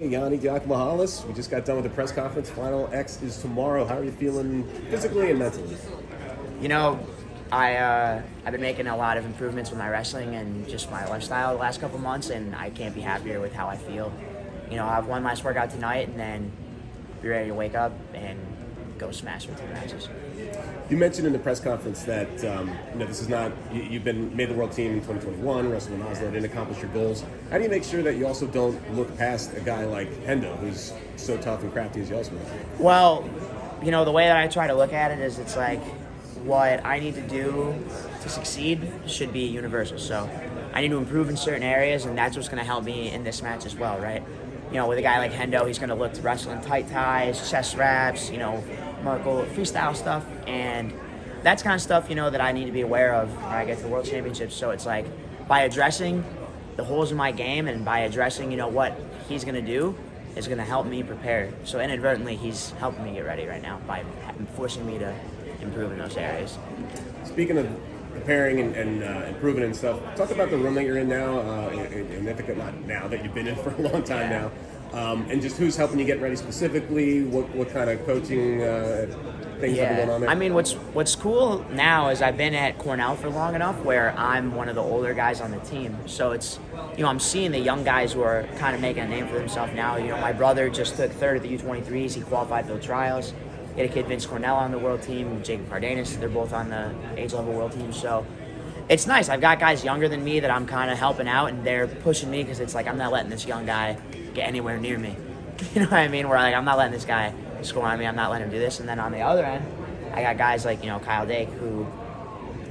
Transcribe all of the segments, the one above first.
Yianni, Diakomihalis, we just got done with the press conference. Final X is tomorrow. How are you feeling physically and mentally? You know, I've been making a lot of improvements with my wrestling and just my lifestyle the last couple months, and I can't be happier with how I feel. You know, I have one last workout tonight, and then be ready to wake up and go smash for 2 matches. You mentioned in the press conference that this is not you've been made the world team in 2021, wrestled in Oslo, didn't accomplish your goals. How do you make sure that you also don't look past a guy like Hendo, who's so tough and crafty as you also are? Well, you know, the way that I try to look at it is it's like what I need to do to succeed should be universal. So I need to improve in certain areas, and that's what's going to help me in this match as well, right? You know, with a guy like Hendo, he's going to look to wrestle in tight ties, chest wraps, Merkel, freestyle stuff, and that's kind of stuff, that I need to be aware of when I get to the World Championships. So it's like, by addressing the holes in my game and by addressing, what he's going to do is going to help me prepare. So inadvertently, he's helping me get ready right now by forcing me to improve in those areas. Speaking of preparing and improving and stuff, talk about the room that you're in now, in Ithaca, not now, that you've been in for a long time now. And just who's helping you get ready specifically? What kind of coaching things have been going on there? I mean, what's cool now is I've been at Cornell for long enough where I'm one of the older guys on the team. So it's, I'm seeing the young guys who are kind of making a name for themselves now. My brother just took third at the U23s. He qualified for the trials. He had a kid, Vince Cornell, on the world team, Jacob Cardenas. They're both on the age-level world team. So it's nice. I've got guys younger than me that I'm kind of helping out, and they're pushing me because it's like I'm not letting this young guy get anywhere near me. You know what I mean? Where I'm not letting this guy score on me. I'm not letting him do this. And then on the other end, I got guys like, Kyle Dake, who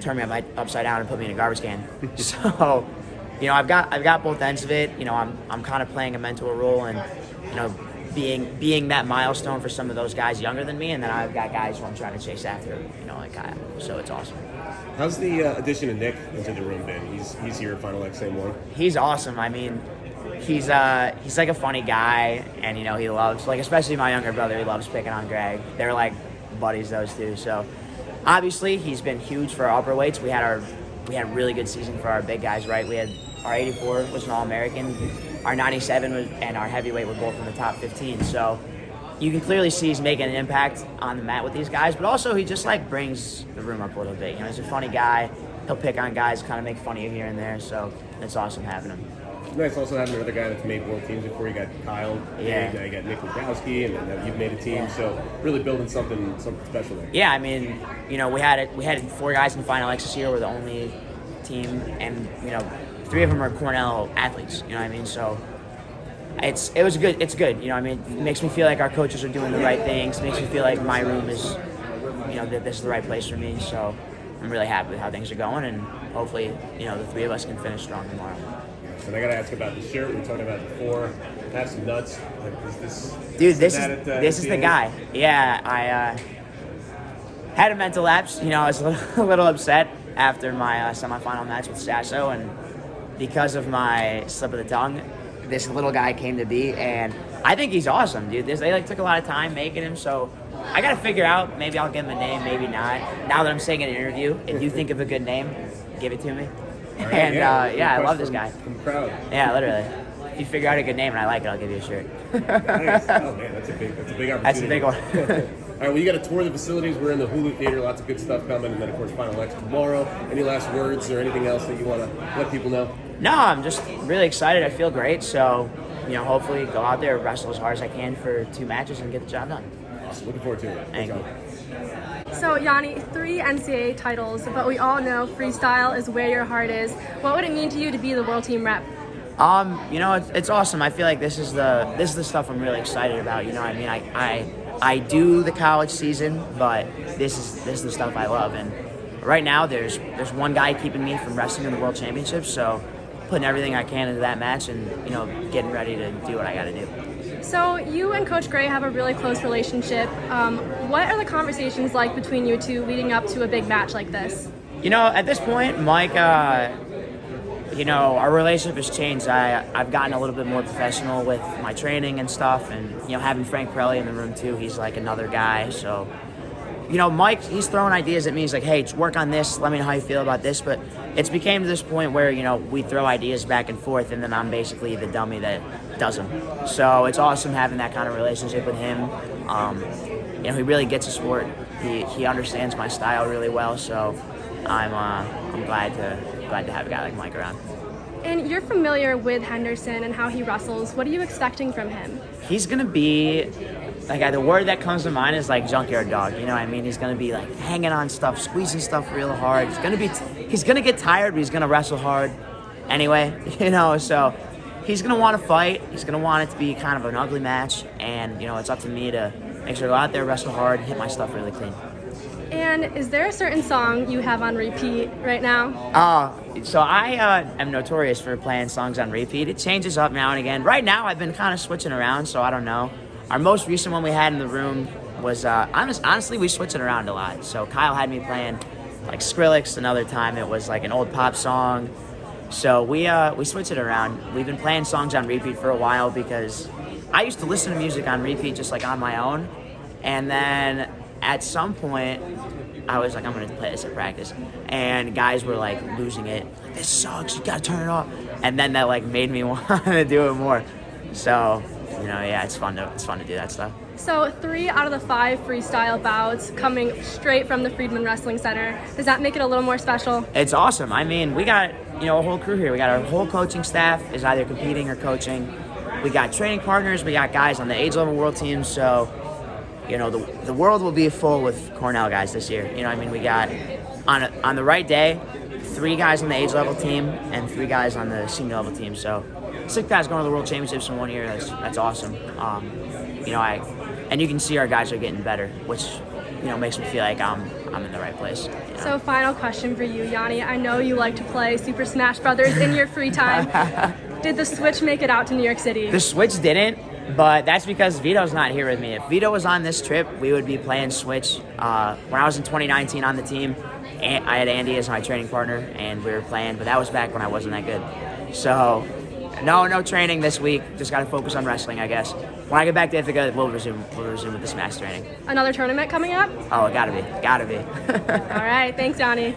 turned me upside down and put me in a garbage can. So, I've got both ends of it. I'm kind of playing a mentor role and, being that milestone for some of those guys younger than me. And then I've got guys who I'm trying to chase after, like Kyle. So it's awesome. How's the addition of Nick into the room been? He's here at Final X, same one. He's awesome. I mean, he's like a funny guy, and he loves, like, especially my younger brother, he loves picking on Greg. They're like buddies, those two. So obviously he's been huge for our upper weights. We had a really good season for our big guys, right? We had our 84 was an All-American, our 97 was, and our heavyweight were both in the top 15. So you can clearly see he's making an impact on the mat with these guys, but also he just brings the room up a little bit. He's a funny guy. He'll pick on guys, kind of make fun of you here and there. So it's awesome having him. It's nice also having another guy that's made world teams before. You got Kyle, yeah. You got Nick Lukowski, and then you've made a team. So really building something special there. Yeah, I mean, we had 4 guys in Final X this year. We're the only team, and 3 of them are Cornell athletes. You know what I mean? So it's good. It's good. It makes me feel like our coaches are doing the right things. It makes me feel like my room is, that this is the right place for me. So I'm really happy with how things are going, and hopefully, the 3 of us can finish strong tomorrow. And I got to ask about the shirt. We were talking about it before. Have some nuts. This is the guy. Yeah, I had a mental lapse. I was a little upset after my semifinal match with Sasso, and because of my slip of the tongue, this little guy came to be, and I think he's awesome, dude. They took a lot of time making him, so I got to figure out. Maybe I'll give him a name, maybe not. Now that I'm saying in an interview, if you think of a good name, give it to me. Right, and I love this guy. From the crowd. Yeah, literally. If you figure out a good name and I like it, I'll give you a shirt. Nice. Oh man, that's a big opportunity. That's a big one. All right, well, you got to tour the facilities. We're in the Hulu Theater. Lots of good stuff coming, and then of course Final X tomorrow. Any last words or anything else that you want to let people know? No, I'm just really excited. I feel great. So, hopefully go out there, wrestle as hard as I can for 2 matches and get the job done. Awesome. Looking forward to it. Thank you. So, Yianni, 3 NCAA titles, but we all know freestyle is where your heart is. What would it mean to you to be the world team rep? It's awesome. I feel like this is the stuff I'm really excited about. I do the college season, but this is the stuff I love. And right now, there's one guy keeping me from wrestling in the World Championships. So, putting everything I can into that match, and getting ready to do what I got to do. So you and Coach Gray have a really close relationship. What are the conversations like between you two leading up to a big match like this? At this point, Mike, our relationship has changed. I've gotten a little bit more professional with my training and stuff, and having Frank Pirelli in the room too. He's like another guy, so Mike, he's throwing ideas at me. He's like, hey, work on this. Let me know how you feel about this. But it's became to this point where, we throw ideas back and forth, and then I'm basically the dummy that does them. So it's awesome having that kind of relationship with him. He really gets the sport. He understands my style really well. So I'm glad to have a guy like Mike around. And you're familiar with Henderson and how he wrestles. What are you expecting from him? He's going to be, the word that comes to mind is junkyard dog. You know what I mean? He's going to be hanging on stuff, squeezing stuff real hard. He's going to get tired, but he's going to wrestle hard anyway, so he's going to want to fight. He's going to want it to be kind of an ugly match. And, it's up to me to make sure I go out there, wrestle hard, hit my stuff really clean. And is there a certain song you have on repeat right now? So I am notorious for playing songs on repeat. It changes up now and again. Right now, I've been kind of switching around, so I don't know. Our most recent one we had in the room was, honestly, we switch it around a lot. So Kyle had me playing Skrillex. Another time it was an old pop song. So we switch it around. We've been playing songs on repeat for a while because I used to listen to music on repeat just on my own. And then at some point, I was I'm going to play this at practice. And guys were losing it. This sucks, you got to turn it off. And then that made me want to do it more. So, it's fun to do that stuff. So 3 out of the 5 freestyle bouts coming straight from the Friedman Wrestling Center. Does that make it a little more special? It's awesome. I mean, we got, a whole crew here. We got our whole coaching staff is either competing or coaching. We got training partners. We got guys on the age level world team. So, the world will be full with Cornell guys this year. We got on the right day, 3 guys on the age level team and 3 guys on the senior level team. So 6 guys going to the world championships in 1 year. That's awesome. And you can see our guys are getting better, which makes me feel like I'm in the right place. So final question for you, Yianni. I know you like to play Super Smash Brothers in your free time. Did the Switch make it out to New York City? The Switch didn't. But that's because Vito's not here with me. If Vito was on this trip, we would be playing Switch. When I was in 2019 on the team, I had Andy as my training partner, and we were playing. But that was back when I wasn't that good. So, no training this week. Just got to focus on wrestling, I guess. When I get back to Ithaca, we'll resume with the Smash training. Another tournament coming up? Oh, it gotta be. All right, thanks, Yianni.